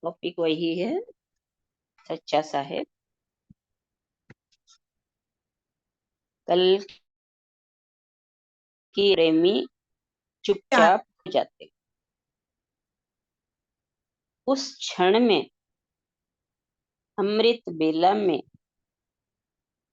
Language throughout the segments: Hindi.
टॉपिक वही है, सच्चा साहेब। कल की प्रेमी चुपचाप हो जाते, उस क्षण में अमृत बेला में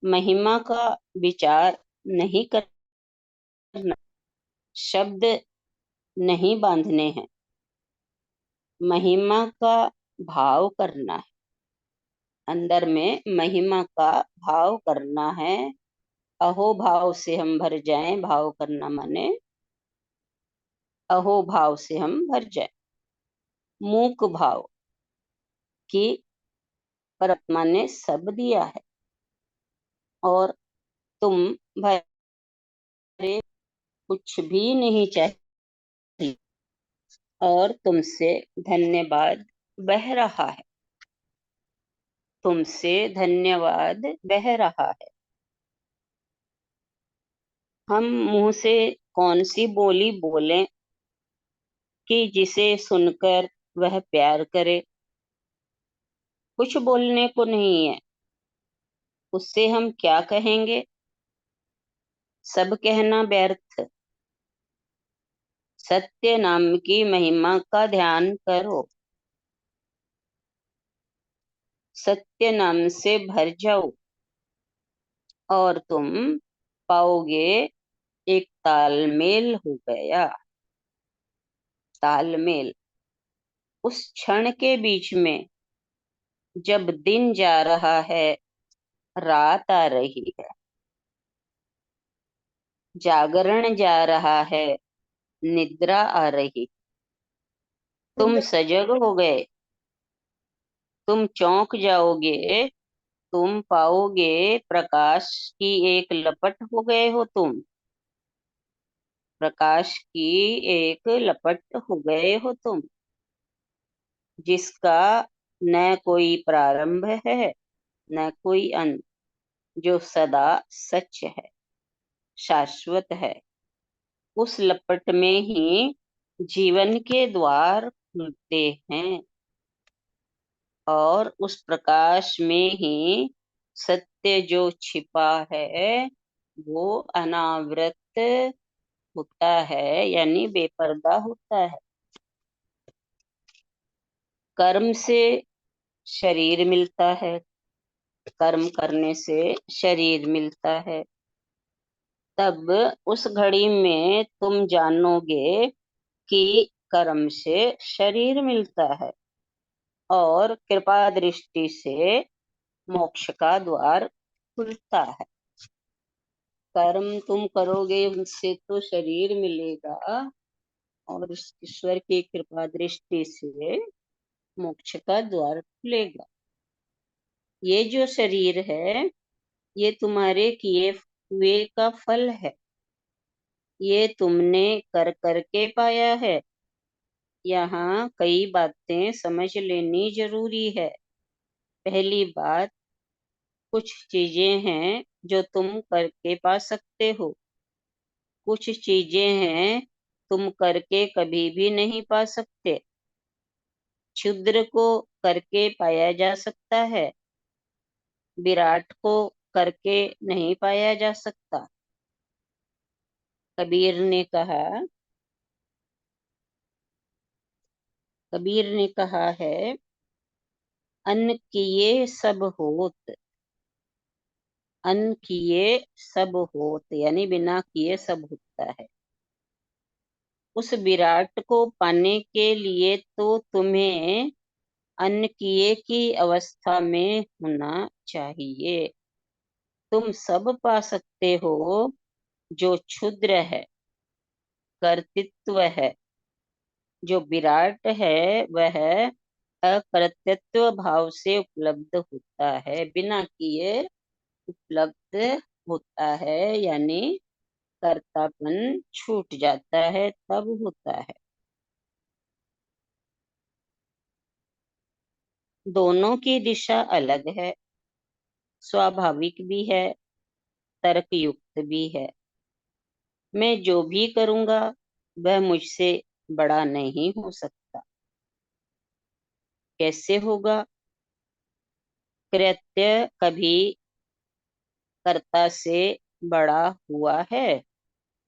महिमा का विचार नहीं करना, शब्द नहीं बांधने हैं, महिमा का भाव करना है। अंदर में महिमा का भाव करना है। अहो भाव से हम भर जाएं, भाव करना माने अहो भाव से हम भर जाएं। मूक भाव कि परमात्मा ने सब दिया है और तुम भरे कुछ भी नहीं चाहिए और तुमसे धन्यवाद बह रहा है, तुमसे धन्यवाद बह रहा है। हम मुंह से कौन सी बोली बोलें कि जिसे सुनकर वह प्यार करे। कुछ बोलने को नहीं है, उससे हम क्या कहेंगे। सब कहना व्यर्थ। सत्य नाम की महिमा का ध्यान करो, सत्य नाम से भर जाओ और तुम पाओगे एक तालमेल हो गया। तालमेल उस क्षण के बीच में, जब दिन जा रहा है, रात आ रही है, जागरण जा रहा है, निद्रा आ रही। तुम सजग हो गए, तुम चौंक जाओगे, तुम पाओगे प्रकाश की एक लपट हो गए हो तुम, प्रकाश की एक लपट हो गए हो तुम, जिसका न कोई प्रारंभ है न कोई अंत, जो सदा सच है, शाश्वत है। उस लपट में ही जीवन के द्वार खुलते हैं और उस प्रकाश में ही सत्य जो छिपा है वो अनावृत होता है, यानी बेपर्दा होता है। कर्म से शरीर मिलता है, कर्म करने से शरीर मिलता है। तब उस घड़ी में तुम जानोगे कि कर्म से शरीर मिलता है और कृपा दृष्टि से मोक्ष का द्वार खुलता है। कर्म तुम करोगे उनसे तो शरीर मिलेगा और उस ईश्वर की कृपा दृष्टि से मोक्ष का द्वार खुलेगा। ये जो शरीर है ये तुम्हारे किए हुए का फल है, ये तुमने कर करके पाया है। यहाँ कई बातें समझ लेनी जरूरी है। पहली बात, कुछ चीजें हैं जो तुम करके पा सकते हो, कुछ चीजें हैं तुम करके कभी भी नहीं पा सकते। क्षुद्र को करके पाया जा सकता है, विराट को करके नहीं पाया जा सकता। कबीर ने कहा, कबीर ने कहा है, अन्न किए सब होत, अन्न किए सब होत, यानी बिना किए सब होता है। उस विराट को पाने के लिए तो तुम्हें अन्न किए की अवस्था में होना चाहिए। तुम सब पा सकते हो, जो क्षुद्र है कर्तृत्व है, जो विराट है वह अकर्तृत्व भाव से उपलब्ध होता है, बिना किए उपलब्ध होता है, यानी कर्तापन छूट जाता है तब होता है। दोनों की दिशा अलग है, स्वाभाविक भी है, तर्कयुक्त भी है। मैं जो भी करूंगा वह मुझसे बड़ा नहीं हो सकता। कैसे होगा? कृत्य कभी कर्ता से बड़ा हुआ है?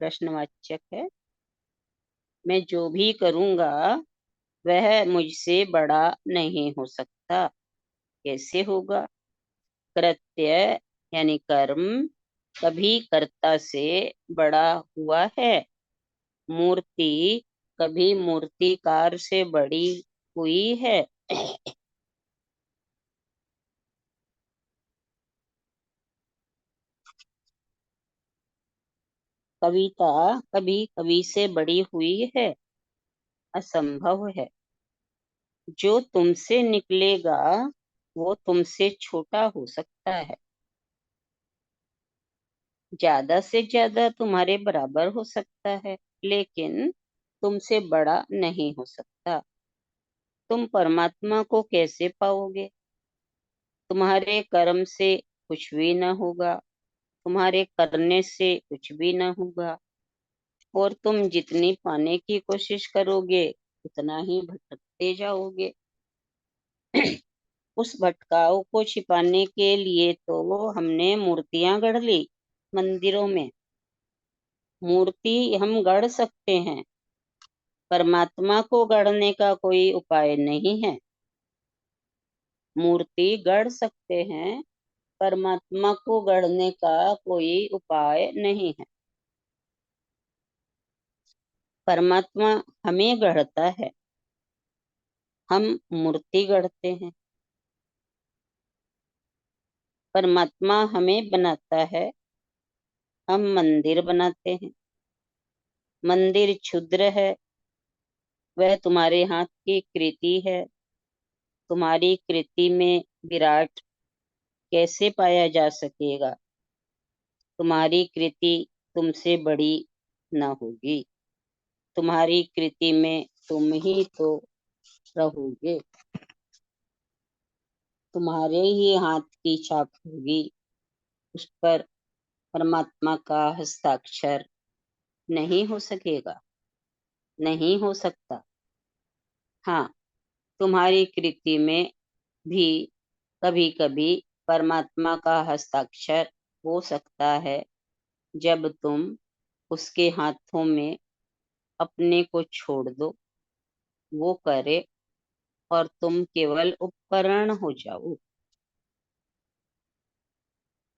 प्रश्नवाचक है। मैं जो भी करूंगा वह मुझसे बड़ा नहीं हो सकता। कैसे होगा? कृत्य यानी कर्म कभी कर्ता से बड़ा हुआ है। मूर्ति कभी मूर्तिकार से बड़ी हुई है। कविता कभी कवि से बड़ी हुई है। असंभव है। जो तुमसे निकलेगा वो तुमसे छोटा हो सकता है। ज्यादा से ज्यादा तुम्हारे बराबर हो सकता है, लेकिन तुमसे बड़ा नहीं हो सकता। तुम परमात्मा को कैसे पाओगे? तुम्हारे कर्म से कुछ भी न होगा, तुम्हारे करने से कुछ भी न होगा, और तुम जितनी पाने की कोशिश करोगे उतना ही भटकते जाओगे। उस भटकाव को छिपाने के लिए तो हमने मूर्तियां गढ़ ली मंदिरों में। मूर्ति हम गढ़ सकते हैं, परमात्मा को गढ़ने का कोई उपाय नहीं है। मूर्ति गढ़ सकते हैं, परमात्मा को गढ़ने का कोई उपाय नहीं है। परमात्मा हमें गढ़ता है, हम मूर्ति गढ़ते हैं। परमात्मा हमें बनाता है, हम मंदिर बनाते हैं। मंदिर क्षुद्र है, वह तुम्हारे हाथ की कृति है। तुम्हारी कृति में विराट कैसे पाया जा सकेगा? तुम्हारी कृति तुमसे बड़ी न होगी। तुम्हारी कृति में तुम ही तो रहोगे। तुम्हारे ही हाथ की छाप होगी, उस पर परमात्मा का हस्ताक्षर नहीं हो सकेगा, नहीं हो सकता। हाँ, तुम्हारी कृति में भी कभी कभी परमात्मा का हस्ताक्षर हो सकता है, जब तुम उसके हाथों में अपने को छोड़ दो, वो करे और तुम केवल उपकरण हो जाओ।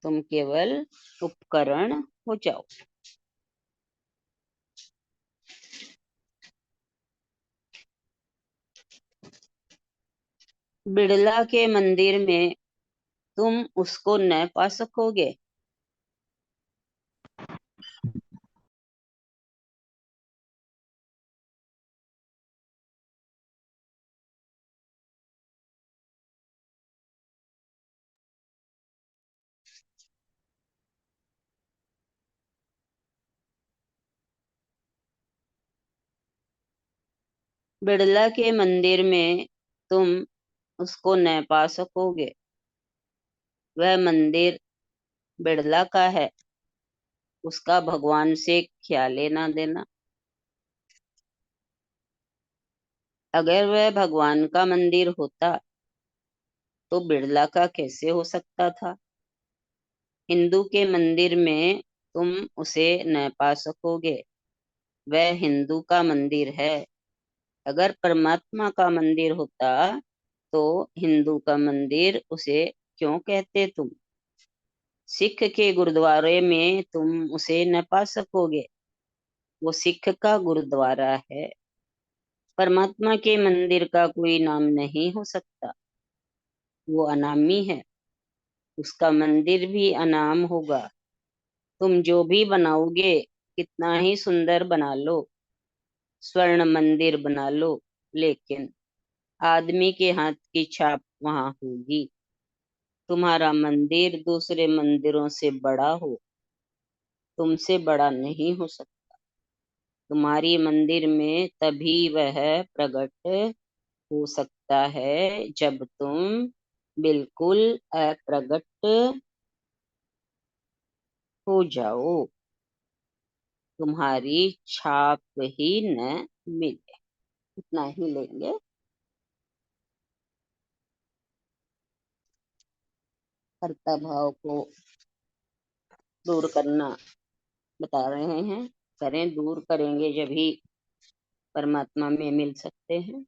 तुम केवल उपकरण हो जाओ। बिड़ला के मंदिर में तुम उसको न पा सकोगे। बिड़ला के मंदिर में तुम उसको न पा सकोगे। वह मंदिर बिड़ला का है, उसका भगवान से ख्याल लेना देना। अगर वह भगवान का मंदिर होता तो बिड़ला का कैसे हो सकता था? हिंदू के मंदिर में तुम उसे न पा सकोगे, वह हिंदू का मंदिर है। अगर परमात्मा का मंदिर होता तो हिंदू का मंदिर उसे क्यों कहते तुम? सिख के गुरुद्वारे में तुम उसे न पा सकोगे, वो सिख का गुरुद्वारा है। परमात्मा के मंदिर का कोई नाम नहीं हो सकता, वो अनामी है, उसका मंदिर भी अनाम होगा। तुम जो भी बनाओगे, कितना ही सुंदर बना लो, स्वर्ण मंदिर बना लो, लेकिन आदमी के हाथ की छाप वहां होगी। तुम्हारा मंदिर दूसरे मंदिरों से बड़ा हो, तुमसे बड़ा नहीं हो सकता। तुम्हारी मंदिर में तभी वह प्रकट हो सकता है जब तुम बिल्कुल अप्रगट हो जाओ, तुम्हारी छाप ही न मिले। इतना ही लेंगे। कर्ता भाव को दूर करना बता रहे हैं। करें, दूर करेंगे जब ही परमात्मा में मिल सकते हैं।